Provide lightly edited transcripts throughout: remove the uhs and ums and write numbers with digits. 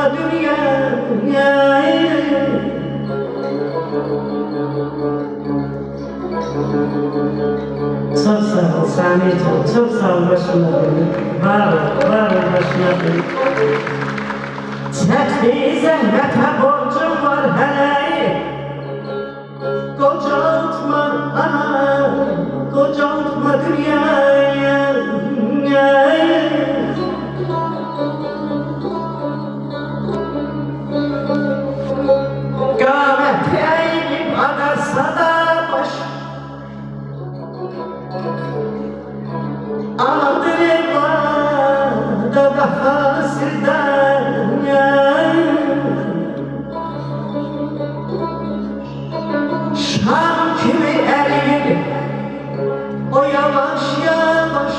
tutma dünyayı. Çok sağ ol Sami'ciğim, çok sağ ol başına benim. Var ol başına benim. Çektiği zahmete borcum var hele. Kocaltma ana, kocaltma dünyaya. Kâmeti eğilip adarsa da baş, anadır evada daha sizden. Şam kimi eriyir o yavaş yavaş,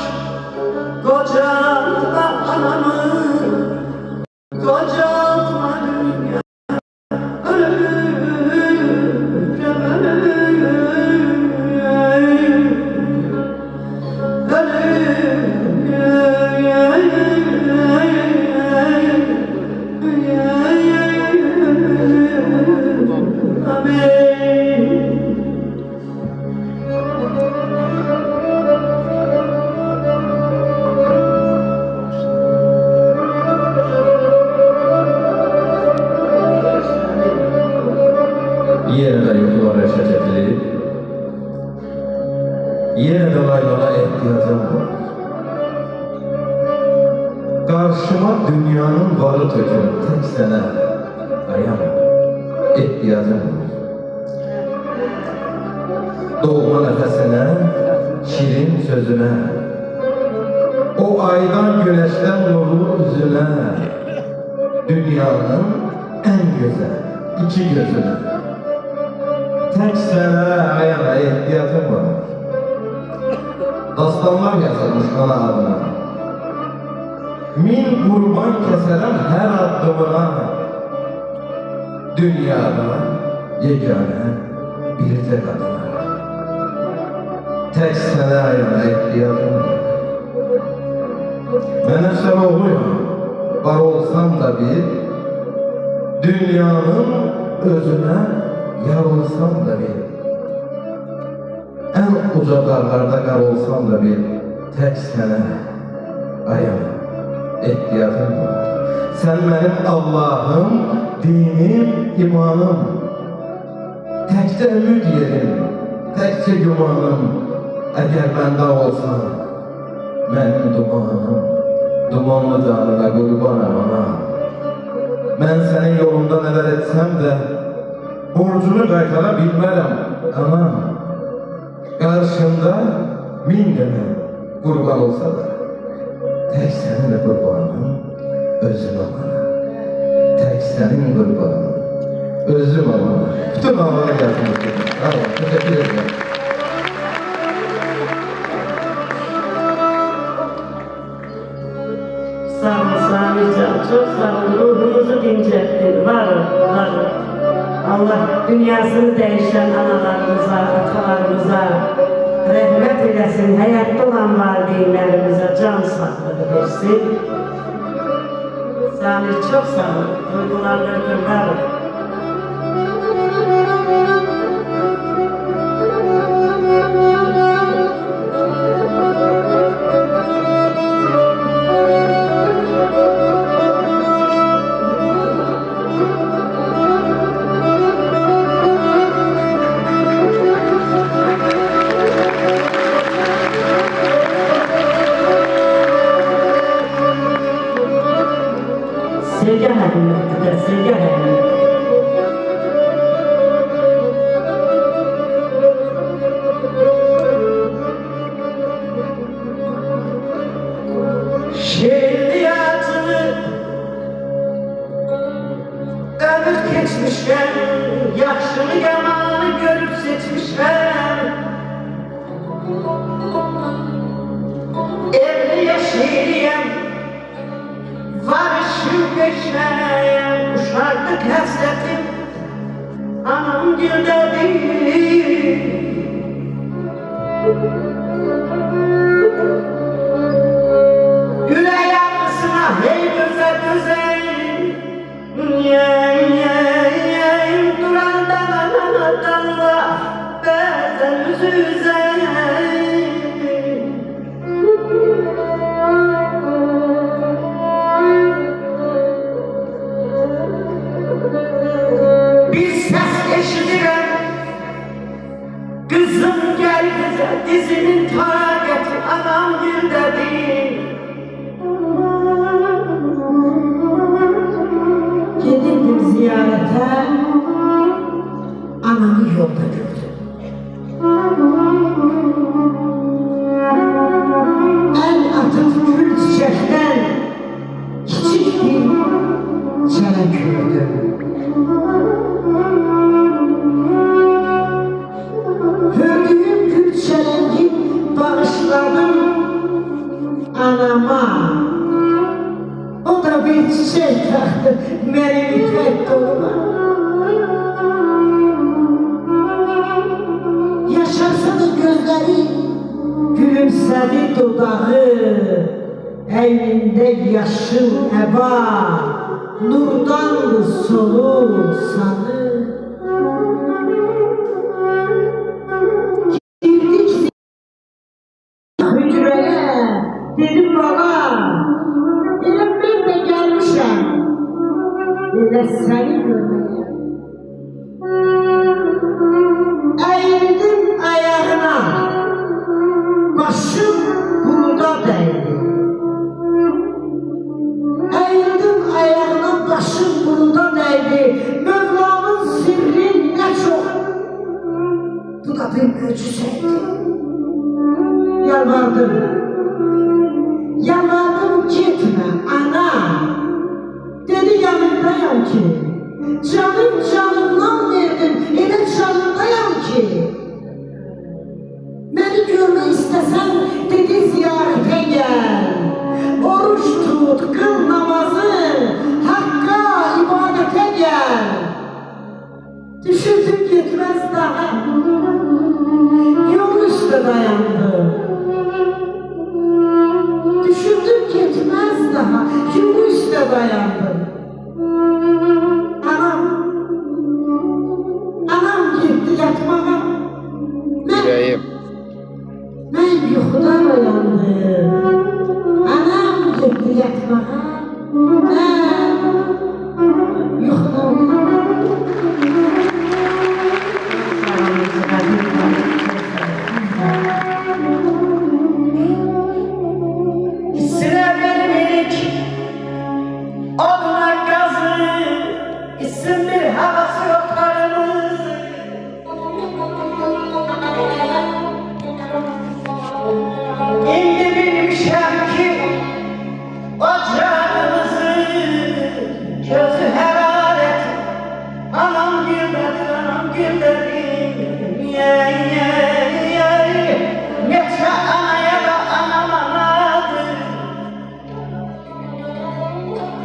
kocaltma anamı, kocaltma dünya. Yine de yukarı şaşırtılır, yine de laylara ihtiyacım var. Karşıma dünyanın varı tökün, tek sene ayağım ihtiyacım var. Doğma nefesine, şirin sözüne, o aydan güneşten nurlu yüzüne, dünyanın en güzel iki gözüne, tek sene ayağına ihtiyacım var. Dastanlar yazılmış ana adına, min kurban keserim her addımına, dünyada yegane bir tek adına, tek sene ayağına ihtiyacım var. Mənə sən oğluyam, var olsam da bir, dünyanın özüne yar olsam da bir, en uca dağlarda qar olsam da bir, tek sənə ayağım ihtiyacım var. Sen benim Allah'ım, dinim, imanım, tekçe ümid yerim, tekçe gümanım. Eğer bende olsan, benim dumanım, dumanlı canına kurbanım ana. Ben senin yolunda neler etsem de borcunu qaytara bilmərəm ana. Karşında min dənə qurban olsa da, tek senin qurbanım özüm ana. Tek senin qurbanım özüm ana. Bütün Allah'a yardım edin. Allah, teşekkür ederim. Sağ ol Sami'ciğim, çok sağ ol. Ruhumuzu dincelttin. Var ol. Allah dünyasını değişen analarımıza, atalarımıza rahmet eylesin. Hayatta olan valideynlerimize can sağlığı versin. Sami çok sağ ol. Duygularlarını var ol. Sevgi halimdir, sevgi halimdir. Şehirliyatını ömür geçmişken, yaxşını yamanı görüp seçmişken, evli yaşayırım, varışım peşine, uşaklık hasretim anam güldedir. Yüreği ağrısına hey güzel güzel Ama o da bir çiçek taktı benim ipek doluma. Yaşarsın gözleri, gülümsedi dudağı, elinde yaşıl eba, nurdan solu sanı. Girdik hücreye, dedim baba, dedim ben de gelmişim, öyle seni görmeye. Eğildim ayağına, başım buluda değdi. Eğildim ayağına, başım buluda değdi. Mevlamın sirri ne çok. Bu da bir mucizeydi. Yalvardım. Yalvardım gitme ana. Dedi yanındayım ki. Canım canımdan verdim. Elə canındayım ki. Beni görmek istesen dedi ziyarete gel. Oruç tut, kıl namazı, Hakka ibadete gel. Düşündüm gitmez daha, yol üstü dayandı. Düşündüm gitmez daha, yol üstü dayandı. Anam gitti yatmağa. Yüreğim. Ben yuxudan uyandım. Anam gitti yatmağa. Ben yuxudan uyandım. Sıra vermek oduna gazı, isim bir havası yok aramızı. İndi bilmişəm ki ocağımızı, gözü heraret, anam güldedir. Neçə anaya da anam anadır.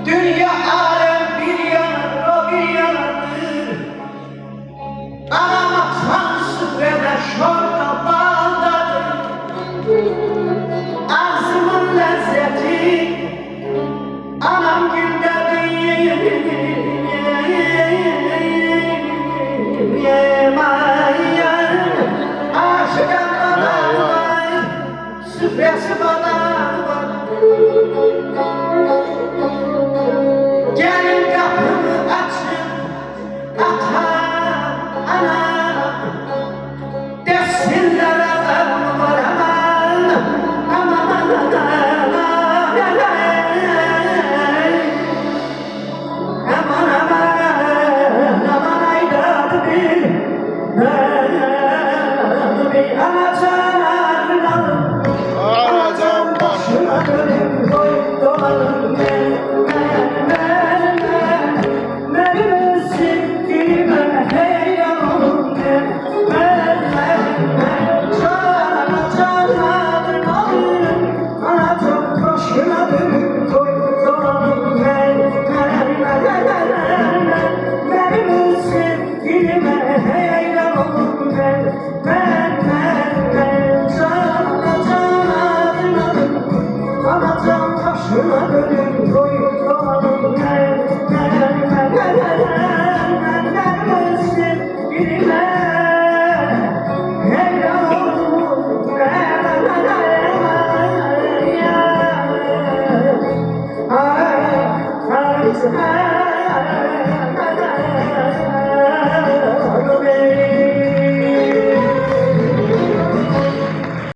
Dünya alem bir yanar, o bir yanadır. Anam atan süfrede şorta baldadır. Ağzımın lezzeti anam gündedir. Aşıkım bana var, süfresi bana var. Gelin kapımı açın, ata ana, desinler adam var aman, aman aman aman aydadı bir, Ağacım başına dönüp koyup dolanım benim sevgilime heyran olun canandır alın anacım başına dönüp koyup dolanım benim sevgilime heyran olun Anacığım taşına dönüp koyup dolanım